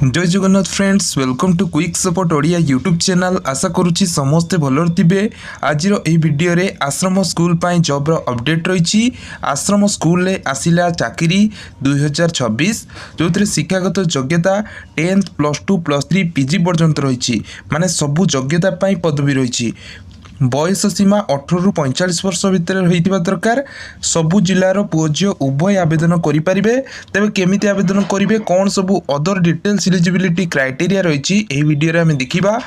जय Jagannath friends, welcome to quick support Odia YouTube channel. आशा करुच्ची समस्ते भलर थे। आज भिडियो रे आश्रम स्कूल पाई जॉब रो अपडेट रही। आश्रम स्कूल रे आसिला चाकरी 2026 जो शिक्षागत योग्यता 10th +2 +3 पीजी पर्यंत रही। माने सबू योग्यता पाई पदवी रही। बयस सीमा 18 ରୁ 45 वर्ष भितर होइतिबा दरकार। सबु जिलार पुओ झियो उभय आवेदन करेंगे। तेज केमिति आवेदन करेंगे, कौन सबू अदर डिटेल्स एलिजिबिलिटी क्राइटेरिया रही है वीडियो आम देखा।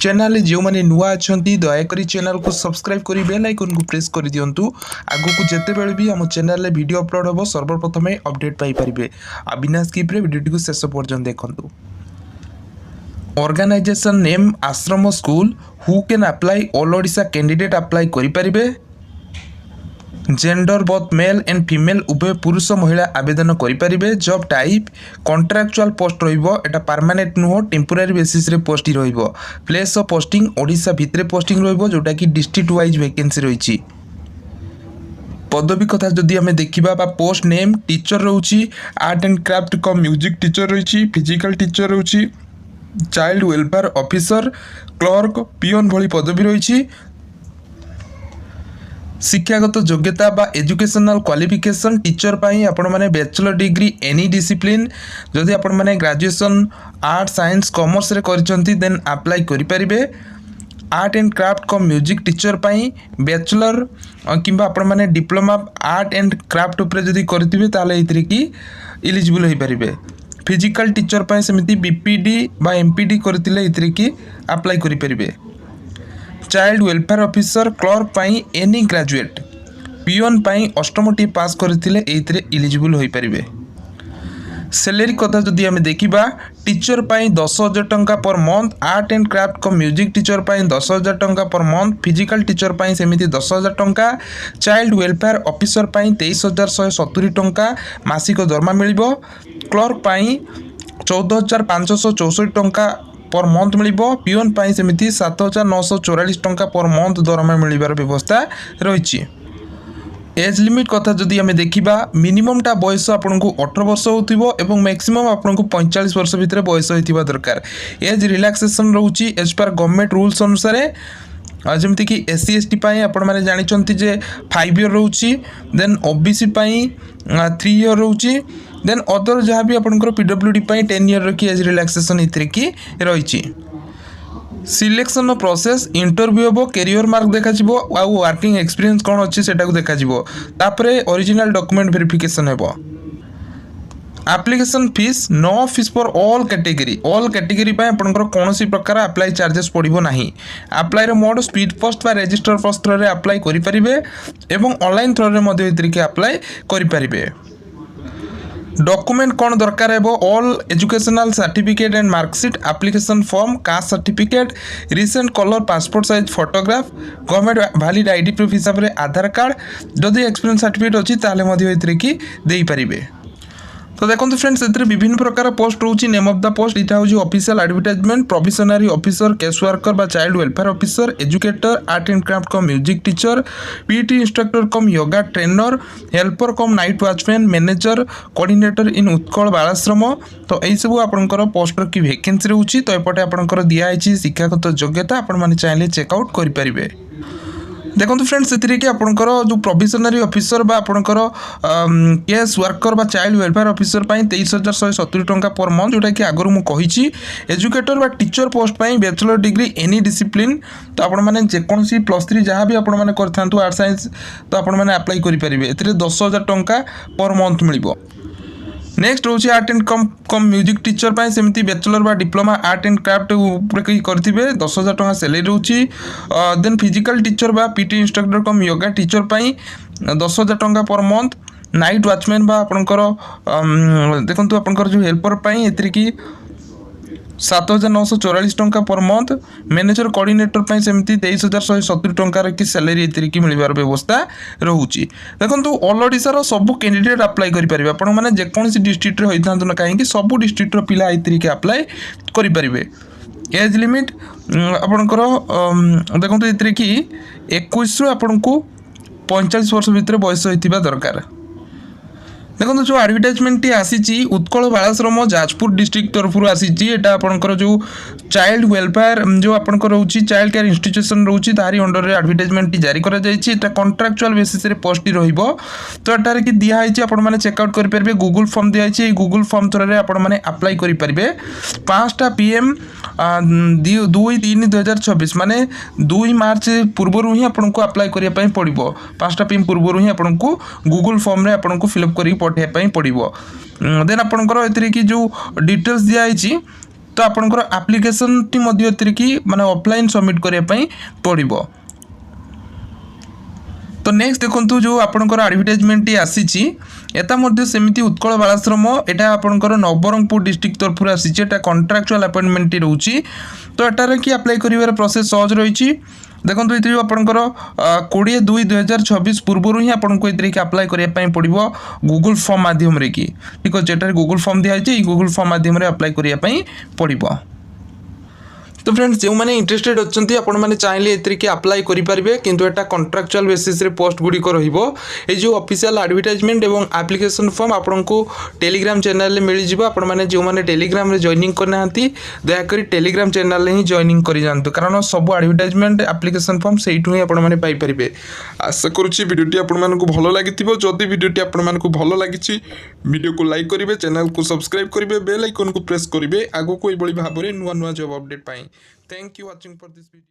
चैनल जो मैंने नुआ अच्छा दयाकोरी चैनल को सब्सक्राइब कर बेल आइकन को प्रेस कर दिंतु। आगू जितेबले भी आम चैनल वीडियो अपलोड हम सर्वप्रथम अपडेट पाइपर। आ बिना स्किप्रे वीडियो को शेष पर्यंत देखूँ। ऑर्गेनाइजेशन नेम आश्रम school. Who can apply? All Odisha candidate apply करेंगे। Gender both male and female उभय पुरुष महिला आवेदन करेंगे। जॉब टाइप कॉन्ट्रैक्चुअल पोस्ट रहा, परमानेंट नुह, टेम्पोरारी बेसिस रे पोस्ट रही। प्लेस ऑफ पोस्टिंग ओडिशा भितर पोस्टिंग जोटा कि डिस्ट्रिक्ट वाइज वैकेंसी रही। पदवी कथा जदि आम देखा पोस्ट नेम टीचर रही, art and craft cum music teacher रही, फिजिकल टीचर रही, चाइल्ड वेलफेयर ऑफिसर, क्लर्क, पियन भली पदवी रही। शिक्षागत योग्यता बा एजुकेशनल क्वालिफिकेशन टीचर पाई आपण माने बैचलर डिग्री एनी डिसिप्लिन। जदि आपण माने ग्रेजुएशन आर्ट साइंस कॉमर्स रे करछंती देन अप्लाई करि परिबे। Art and craft cum music teacher पाई बैचलर किंबा आपण माने डिप्लोमा आर्ट एंड क्राफ्ट ऊपर जदि करथिबे ताले इतरे की एलिजिबल होई परिबे। फिजिकल टीचर पाई सेमिति बीपीडी बा एमपीडी करथिले इतरे की अप्लाई करि परिबे। चाइल्ड वेलफेयर ऑफिसर क्लर्क पाई एनी ग्रेजुएट, पियन पाई अष्टमटी पास करथिले एइतरे एलिजिबल होई परिबे। सैलरी कथा जदि आम देखा टीचर पाई 10,000 टंका per month, art and craft को म्यूजिक टीचर पाई 10,000 टंका पर मंथ, फिजिकल टीचर पाई सेमिति 10,000 टंका, चाइल्ड वेलफेयर ऑफिसर पाई 23,170 टंका मासिक दरमा मिलिबो। क्लर्क पाई 14,564 टंका पर मंथ मिलिबो। पियन पाई सेमिति 7,944 टंका पर मंथ दरमा मिलिबार व्यवस्था रही। एज लिमिट कथा जदि आम देखा मिनिमम टा बयस आपन को 18 वर्ष होतिबो एवं मैक्सिमम आपन को 45 वर्ष भितर बयस होइतिबा दरकार। एज रिलैक्सेशन रहउची एज पर गवर्नमेंट रूल्स अनुसार। जमती कि SC ST पाई आपण माने जानिचंती जे 5 ईयर रहउची, देन OBC पाई 3 ईयर रहउची, देन अदर जहाँ भी आपनकर PWD पाई 10 ईयर रखी एज रिलैक्सेशन इतरे की रही। सिलेक्शन प्रोसेस इंटरव्यू हम, कैरियर मार्क देखा वर्किंग एक्सपीरियंस कौन अच्छी से देखा तापरे ओरिजिनल डॉक्यूमेंट वेरिफिकेशन हेबो। Application fees no fees for all category पाए आपनकर कोनोसी प्रकार अप्लाई चार्जेस पड़िबो नाही। अप्लाई रो मोड स्पीड पोस्ट बा रजिस्टर पोस्ट रे अप्लाई करि परिबे एवं ऑनलाइन थ्रू रे मध्ये तरीके अप्लाई करि परिबे। डॉक्यूमेंट कौन दरकार है? All educational certificate and marksheet, application form, caste certificate, recent colour passport size photograph, government valid ID proof हिसाब से आधार कार्ड, जदि एक्सपीरियंस सर्टिफिकेट अच्छी ताले मध्य कि दे पारिबे। तो देखो फ्रेंड्स ए विभिन्न प्रकार पोस्ट रोची। नेम ऑफ द पोस्ट इटा हूँ official advertisement, provisionary officer, case worker बा child welfare officer, educator, art and craft cum music teacher, PT instructor cum yoga trainer, helper cum night watchman, manager, coordinator in Utkal Balashram. तो यही सब आपंकर poster की vacancy रोची। तो एपटे आपंकर दिखाई शिक्षागत योग्यता आपण माने चाहे चेकआउट करेंगे। देखो फ्रेंड्स से कि आपंकर जो प्रोविजनरी ऑफिसर बा आपंकर केस वर्कर बा चाइल्ड वेलफेयर ऑफिसर पाई 23,170 टंका पर मंथ, जोटा कि आगु मुझे एजुकेटर बा टीचर पोस्ट पाई बैचलर डिग्री एनी डिसिप्लिन। तो आपण मैंने जेकोसी +3 जहाँ भी आपण मैंने करथांतु आर्ट साइंस तो आपण मैंने अप्लाई करेंगे। ए 10,000 टंका पर मंथ मिलिबो। नेक्स्ट रोचे art and cum music teacher पाई सेमती बैचलर बा डिप्लोमा आर्ट एंड क्राफ्ट करथिबे 10,000 टंका सैलरी रोची। देन फिजिकल टीचर बा PT instructor cum yoga teacher पाई 10,000 टंका पर मंथ। नाइट वॉचमैन बा आपनकर देखंतु आपनकर जो हेल्पर पाई एतरी की 7,944 टंका पर मंथ। मैनेजर कोऑर्डिनेटर पाई सेमती 23,170 टंका की सैलरी एतरी की मिलबार व्यवस्था रहउची। देखंतु ऑल ओडिसा सब कैंडिडेट अप्लाई करि परिबे। आपण माने जे कोनसी डिस्ट्रिक्ट रे होइथांतु न काहेकि सब डिस्ट्रिक्ट रो पिला एतरी के अप्लाई करि परिबे। एज लिमिट आपनकर देखंतु एतरी की 21 रो आपनको 45 वर्ष भितर बयस होइतिबा दरकार। देखो जो आडभटाइजमेंट टी आसी उत्कल बालाश्रम जाजपुर डिस्ट्रिक्ट तरफ आसी एटा आपंकर जो चाइल्ड वेलफेयर जो आपंकर रोचे चाइल्ड केयर इंस्टीट्यूशन रोचे तारी अंडर आडभटाइजमेंट टी जारी करा जायछि एटा कॉन्ट्रैक्चुअल बेसिस रे पोस्ट रहिबो तो एटार कि दिया है आपण माने चेकआउट करि परबे गूगल फॉर्म दिया है गूगल फॉर्म थ्रू रे आपण माने अप्लाई करि परबे 5टा PM 2/3/2024 माने 2 मार्च पूर्व ही आपन को अप्लाई करिया पई पड़िबो 5टा PM पूर्व ही आपन को गूगल फॉर्म रे आपन को फिलअप करि पठे पई पड़िबो देन आपनकर एतरी कि जो डिटेल्स दिया है तो आपनकर एप्लिकेशन टी मध्ये एतरी कि माने ऑफलाइन सबमिट करिया पई पड़िबो। तो नेक्स्ट देखो जो आपंकर आडभटाइजमेंट आसी एटा सेमती उत्कल बालाश्रम एटा आपंकर नवरंगपुर डिस्ट्रिक्ट तरफ आसी कॉन्ट्रैक्चुअल अपॉइंटमेंट रोची तो एटार कि अप्लाई करिवार प्रोसेस सहज रही देखो ये आपंकर 20/2/2026 पूर्व ही आपको ये अप्लाई करने पड़ो गूगल फॉर्म माध्यम रे कि ठीक अच्छे एटार गूगल फॉर्म दिखाई गूगल फॉर्म माध्यम अप्लाई करने पड़ो। तो फ्रेंड्स जो मैंने इंटरेस्टेड अच्छे आपण मैंने चाहिए एतिके अप्लाई करेंगे किंतु एटा कॉन्ट्रैक्चुअल बेसिस रे पोस्ट गुड़िक जो ऑफिशियल एडवर्टाइजमेंट और एप्लिकेशन फॉर्म आपन को टेलीग्राम चैनल में मिल जाव आपण मैंने जो मैंने टेलीग्राम रे जॉइनिंग करना दयाकोरी टेलीग्राम चैनल ही जॉइनिंग कर जातु कारण सब एडवर्टाइजमेंट एप्लिकेशन फॉर्म से ही आपण मैंने पाइपर। आशा करुच्ची भिडियोटी आपण मानक भल लगी जदि भिडियोटी आपण मानक भल लगी वीडियो को लाइक करेंगे चैनल को सब्सक्राइब करेंगे बेल आइकन को प्रेस करेंगे आगो को भाव में नुआ नुआ job update pi. Thank you watching for this video.